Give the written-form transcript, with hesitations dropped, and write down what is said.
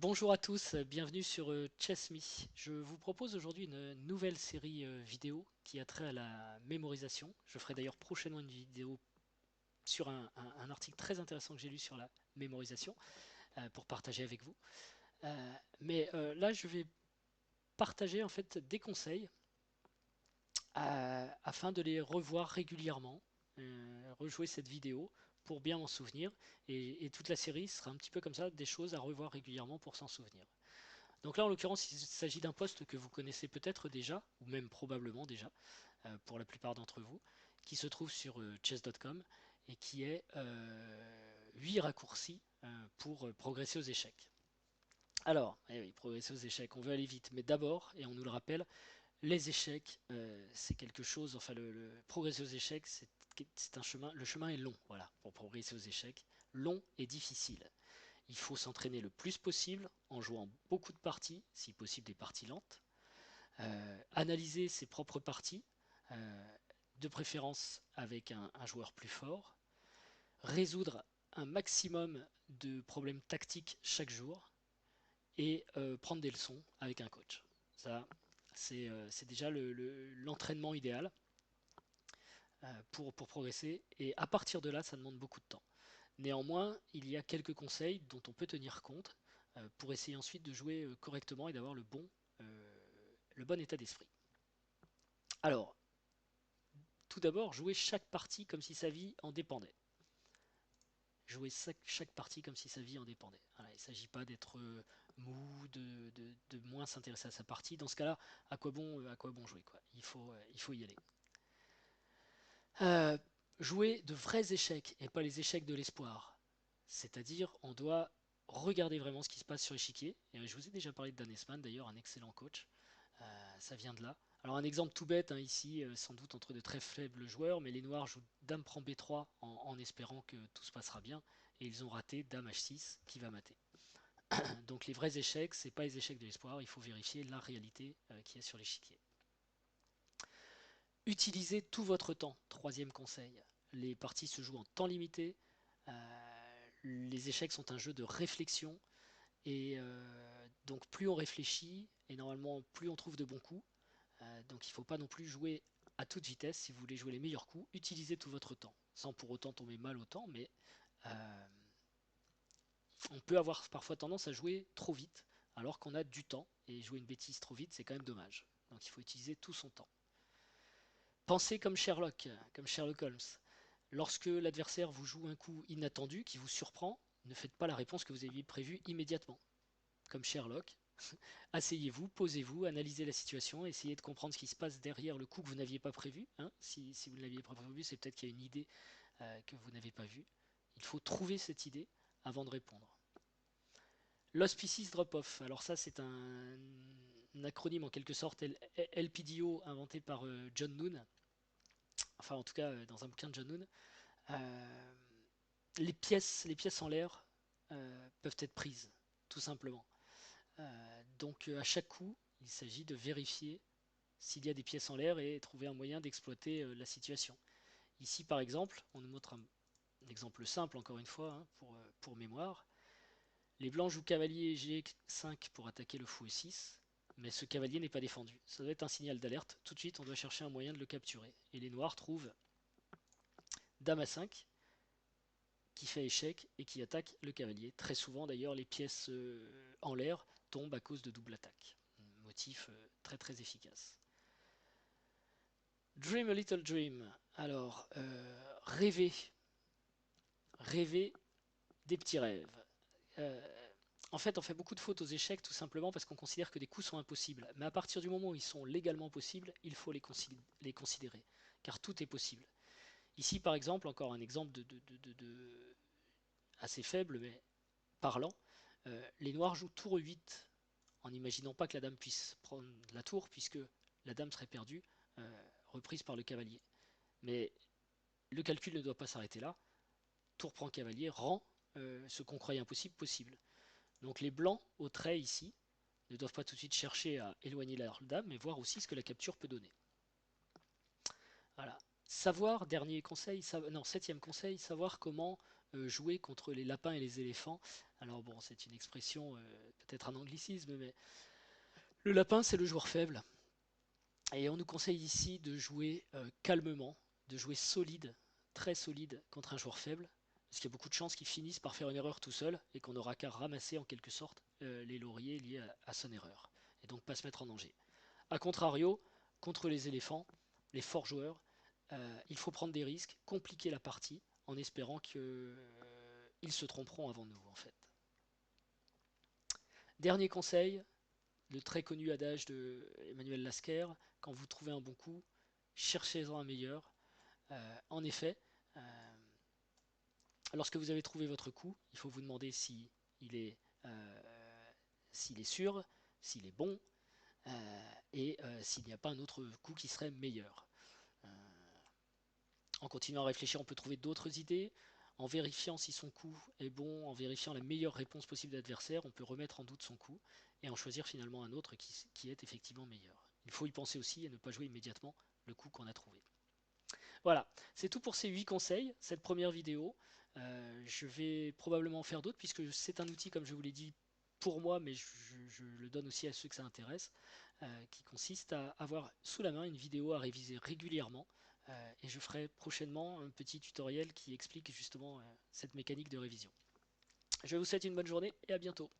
Bonjour à tous, bienvenue sur Chess.me. Je vous propose aujourd'hui une nouvelle série vidéo qui a trait à la mémorisation. Je ferai d'ailleurs prochainement une vidéo sur un article très intéressant que j'ai lu sur la mémorisation pour partager avec vous. Là, je vais partager en fait des conseils afin de les revoir régulièrement, rejouer cette vidéo pour bien m'en souvenir. Et toute la série sera un petit peu comme ça, des choses à revoir régulièrement pour s'en souvenir. Donc là, en l'occurrence, il s'agit d'un poste que vous connaissez peut-être déjà, ou même probablement déjà, pour la plupart d'entre vous, qui se trouve sur chess.com et qui est 8 raccourcis pour progresser aux échecs. Alors, eh oui, progresser aux échecs, on veut aller vite, mais d'abord, et on nous le rappelle, les échecs, c'est quelque chose, enfin progresser aux échecs, c'est un chemin, le chemin est long, voilà, pour progresser aux échecs, long et difficile. Il faut s'entraîner le plus possible en jouant beaucoup de parties, si possible des parties lentes. Analyser ses propres parties, de préférence avec un joueur plus fort. Résoudre un maximum de problèmes tactiques chaque jour. Et prendre des leçons avec un coach. Ça, c'est déjà l'entraînement idéal pour progresser. Et à partir de là, ça demande beaucoup de temps. Néanmoins, il y a quelques conseils dont on peut tenir compte pour essayer ensuite de jouer correctement et d'avoir le bon état d'esprit. Alors, tout d'abord, jouer chaque partie comme si sa vie en dépendait. Jouer chaque partie comme si sa vie en dépendait. Voilà, il ne s'agit pas d'être mou, de moins s'intéresser à sa partie. Dans ce cas-là, à quoi bon jouer quoi. Il faut y aller. Euh, Jouer de vrais échecs et pas les échecs de l'espoir. C'est-à-dire, on doit regarder vraiment ce qui se passe sur l'échiquier. Et je vous ai déjà parlé de Dan Esman, d'ailleurs, un excellent coach. Ça vient de là. Alors un exemple tout bête hein, ici, sans doute entre de très faibles joueurs, mais les Noirs jouent Dame prend B3 en espérant que tout se passera bien, et ils ont raté Dame H6 qui va mater. Donc les vrais échecs, c'est pas les échecs de l'espoir, il faut vérifier la réalité qui est sur l'échiquier. Utilisez tout votre temps, troisième conseil. Les parties se jouent en temps limité, les échecs sont un jeu de réflexion, et donc plus on réfléchit, et normalement plus on trouve de bons coups, donc il ne faut pas non plus jouer à toute vitesse. Si vous voulez jouer les meilleurs coups, utilisez tout votre temps, sans pour autant tomber mal au temps, mais euh, on peut avoir parfois tendance à jouer trop vite, alors qu'on a du temps, et jouer une bêtise trop vite, c'est quand même dommage. Donc il faut utiliser tout son temps. Pensez comme Sherlock Holmes. Lorsque l'adversaire vous joue un coup inattendu qui vous surprend, ne faites pas la réponse que vous aviez prévue immédiatement. Comme Sherlock, asseyez-vous, posez-vous, analysez la situation, essayez de comprendre ce qui se passe derrière le coup que vous n'aviez pas prévu. Hein. Si vous ne l'aviez pas prévu, c'est peut-être qu'il y a une idée que vous n'avez pas vue. Il faut trouver cette idée avant de répondre. L'auspicious drop-off. Alors ça, c'est un acronyme en quelque sorte LPDO inventé par John Noon. Enfin, en tout cas, dans un bouquin de John Noon. Euh, les pièces en l'air peuvent être prises, tout simplement. Donc à chaque coup, il s'agit de vérifier s'il y a des pièces en l'air et trouver un moyen d'exploiter la situation. Ici par exemple, on nous montre un exemple simple encore une fois hein, pour mémoire. Les blancs jouent cavalier G5 pour attaquer le fou E6, mais ce cavalier n'est pas défendu. Ça doit être un signal d'alerte. Tout de suite, on doit chercher un moyen de le capturer. Et les noirs trouvent Dame A5 qui fait échec et qui attaque le cavalier. Très souvent d'ailleurs, les pièces en l'air tombent à cause de double attaque. Un motif très très efficace. Dream a little dream. Alors, rêver. Rêver des petits rêves. En fait, on fait beaucoup de fautes aux échecs tout simplement parce qu'on considère que des coups sont impossibles. Mais à partir du moment où ils sont légalement possibles, il faut les considérer. Car tout est possible. Ici, par exemple, encore un exemple assez faible, mais parlant. Les noirs jouent tour 8 en n'imaginant pas que la dame puisse prendre la tour, puisque la dame serait perdue, reprise par le cavalier. Mais le calcul ne doit pas s'arrêter là. Tour prend cavalier rend ce qu'on croyait impossible possible. Donc les blancs au trait ici ne doivent pas tout de suite chercher à éloigner leur dame, mais voir aussi ce que la capture peut donner. Voilà. Savoir, dernier conseil, non, septième conseil, savoir comment jouer contre les lapins et les éléphants. Alors bon, c'est une expression, peut-être un anglicisme, mais le lapin, c'est le joueur faible. Et on nous conseille ici de jouer calmement, de jouer solide, très solide contre un joueur faible, parce qu'il y a beaucoup de chances qu'il finisse par faire une erreur tout seul et qu'on n'aura qu'à ramasser en quelque sorte les lauriers liés à son erreur, et donc pas se mettre en danger. A contrario, contre les éléphants, les forts joueurs, il faut prendre des risques, compliquer la partie, en espérant qu'ils se tromperont avant nous en fait. Dernier conseil, le très connu adage de Emmanuel Lasquer, quand vous trouvez un bon coup, cherchez-en un meilleur. En effet, lorsque vous avez trouvé votre coup, il faut vous demander si il est, s'il est sûr, s'il est bon, et s'il n'y a pas un autre coup qui serait meilleur. En continuant à réfléchir, on peut trouver d'autres idées. En vérifiant si son coup est bon, en vérifiant la meilleure réponse possible de l'adversaire, on peut remettre en doute son coup et en choisir finalement un autre qui est effectivement meilleur. Il faut y penser aussi et ne pas jouer immédiatement le coup qu'on a trouvé. Voilà, c'est tout pour ces 8 conseils, cette première vidéo. Je vais probablement en faire d'autres puisque c'est un outil, comme je vous l'ai dit, pour moi, mais je le donne aussi à ceux que ça intéresse, qui consiste à avoir sous la main une vidéo à réviser régulièrement. Et je ferai prochainement un petit tutoriel qui explique justement cette mécanique de révision. Je vous souhaite une bonne journée et à bientôt.